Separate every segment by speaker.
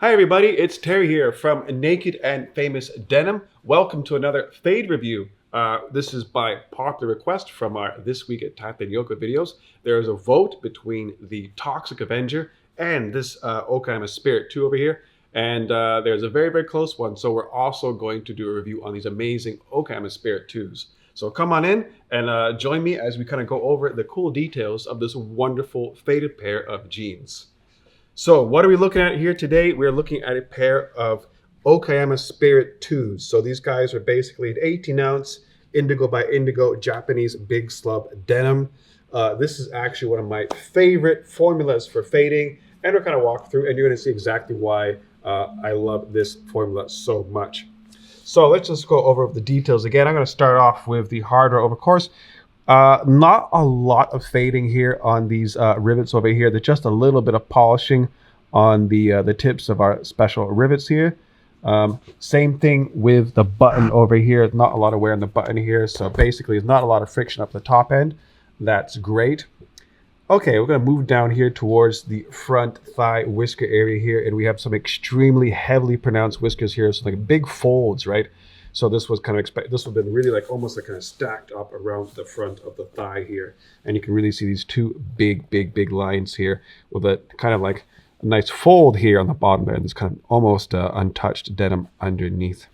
Speaker 1: Hi everybody, it's Terry here from Naked and Famous Denim. Welcome to another fade review. This is by popular request from our This Week at Tap and Yoga videos. There is a vote between the Toxic Avenger and this Okayama Spirit 2 over here. And there's a very close one. So we're also going to do a review on these amazing Okayama Spirit 2s. So come on in and join me as we kind of go over the cool details of this wonderful faded pair of jeans. So what are we looking at here today? We're looking at a pair of Okayama Spirit 2s. So these guys are basically an 18-ounce indigo by indigo Japanese big slub denim. This is actually one of my favorite formulas for fading, and we're kind of walk through and you're going to see exactly why I love this formula so much. So let's just go over the details again. I'm going to start off with the hardware over course. Not a lot of fading here on these rivets over here. There's just a little bit of polishing on the tips of our special rivets here. Same thing with the button over here. Not a lot of wear on the button here. So basically, there's not a lot of friction up the top end. That's great. Okay, we're going to move down here towards the front thigh whisker area here. And we have some extremely heavily pronounced whiskers here. So like big folds, right? So this was kind of this would have been really like almost like kind of stacked up around the front of the thigh here. And you can really see these two big lines here with a kind of like a nice fold here on the bottom there. And this kind of almost untouched denim underneath.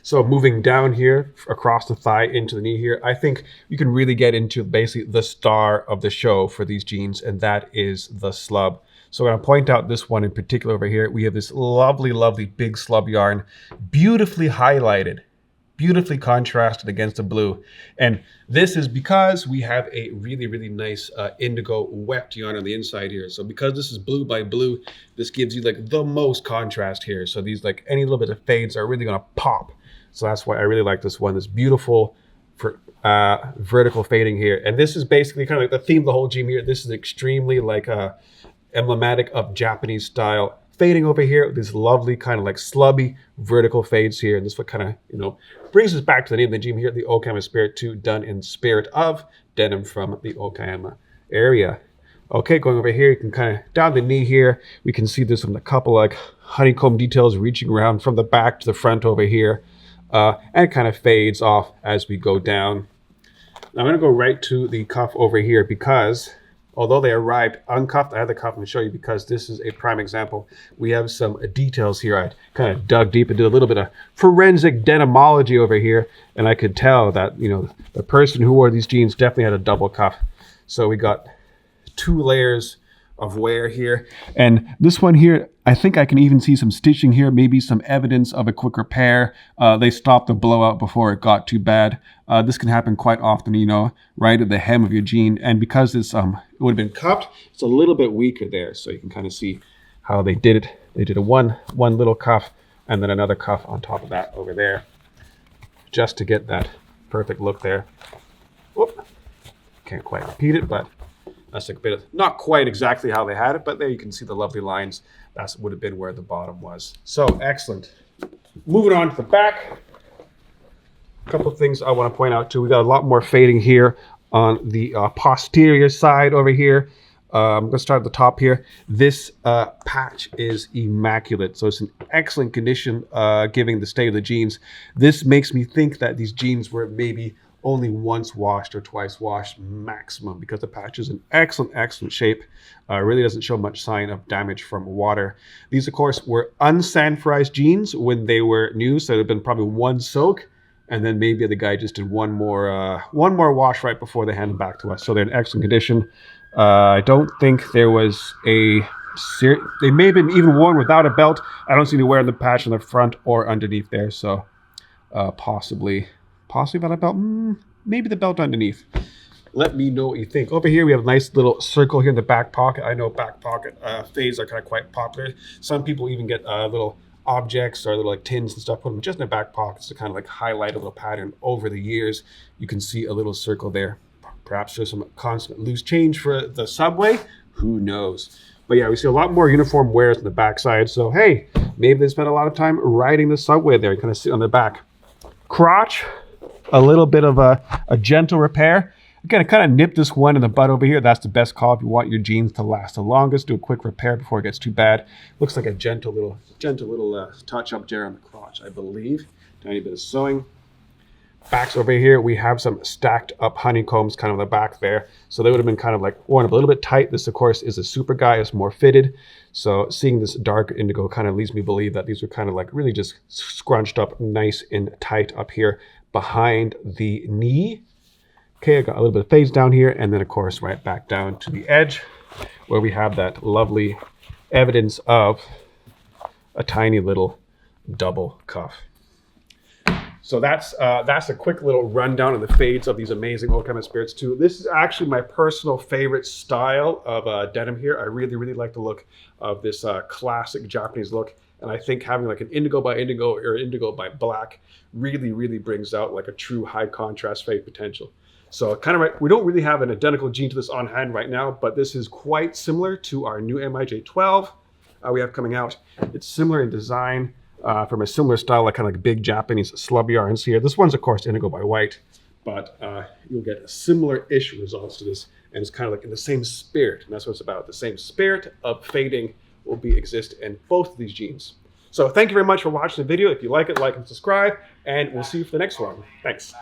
Speaker 1: So moving down here across the thigh into the knee here, I think you can really get into basically the star of the show for these jeans, and that is the slub. So I'm going to point out this one in particular over here. We have this lovely big slub yarn, beautifully highlighted, beautifully contrasted against the blue. And this is because we have a really nice indigo wept yarn on the inside here. So because this is blue by blue, this gives you like the most contrast here. So these like any little bit of fades are really going to pop. So that's why I really like this one. This beautiful for vertical fading here. And this is basically kind of like the theme of the whole jean here. This is extremely like emblematic of Japanese style fading over here. This lovely kind of like slubby vertical fades here. And this what kind of, you know, brings us back to the name of the jean here, the Okayama Spirit 2, done in spirit of denim from the Okayama area. Okay, going over here, you can kind of down the knee here, we can see there's a couple like honeycomb details reaching around from the back to the front over here. And it kind of fades off as we go down. Now I'm going to go right to the cuff over here because although they arrived uncuffed, I have the cuff and show you because this is a prime example. We have some details here. I kind of dug deep and did a little bit of forensic denimology over here, and I could tell that, you know, the person who wore these jeans definitely had a double cuff. So we got 2 layers of wear here, and this one here, I think I can even see some stitching here, maybe some evidence of a quick repair. They stopped the blowout before it got too bad. This can happen quite often, you know, right at the hem of your jean. And because this it would have been cupped, it's a little bit weaker there. So you can kind of see how they did it. They did a one little cuff and then another cuff on top of that over there, just to get that perfect look there. Whoop. Can't quite repeat it, but that's like a bit of, not quite exactly how they had it, but there you can see the lovely lines. That would have been where the bottom was. So excellent. Moving on to the back. A couple of things I want to point out too. We got a lot more fading here on the posterior side over here. I'm going to start at the top here. This patch is immaculate. So it's in excellent condition, given the state of the jeans. This makes me think that these jeans were maybe only once washed or twice washed maximum, because the patch is in excellent shape. Really doesn't show much sign of damage from water. These, of course, were unsanforized jeans when they were new, so there'd been probably one soak, and then maybe the guy just did one more wash right before they handed back to us. So they're in excellent condition. I don't think there was they may have been even worn without a belt. I don't see any wear on the patch on the front or underneath there, so possibly without a belt, maybe the belt underneath. Let me know what you think. Over here we have a nice little circle here in the back pocket. I know back pocket fades are kind of quite popular. Some people even get little objects or little like tins and stuff, put them just in their back pockets to kind of like highlight a little pattern. Over the years, you can see a little circle there. Perhaps there's some constant loose change for the subway. Who knows? But yeah, we see a lot more uniform wears on the backside. So hey, maybe they spent a lot of time riding the subway there. You kind of sit on the back. Crotch, a little bit of a gentle repair. You gotta kind of nip this one in the butt over here. That's the best call if you want your jeans to last the longest. Do a quick repair before it gets too bad. Looks like a gentle little touch up there on the crotch, I believe. Tiny bit of sewing. Backs over here, we have some stacked up honeycombs kind of in the back there. So they would have been kind of like worn up a little bit tight. This, of course, is a super guy. It's more fitted. So seeing this dark indigo kind of leads me to believe that these were kind of like really just scrunched up nice and tight up here behind the knee. Okay, I got a little bit of fades down here. And then, of course, right back down to the edge where we have that lovely evidence of a tiny little double cuff. So that's a quick little rundown of the fades of these amazing Okayama Spirits 2. This is actually my personal favorite style of denim here. I really, really like the look of this classic Japanese look. And I think having like an indigo by indigo or indigo by black really, really brings out like a true high contrast fade potential. So kind of, we don't really have an identical jean to this on hand right now, but this is quite similar to our new MIJ12 we have coming out. It's similar in design. From a similar style, like kind of like big Japanese slub yarns here. This one's, of course, indigo by white, but you'll get similar-ish results to this, and it's kind of like in the same spirit, and that's what it's about. The same spirit of fading will exist in both of these jeans. So thank you very much for watching the video. If you like it, like and subscribe, and we'll see you for the next one. Thanks.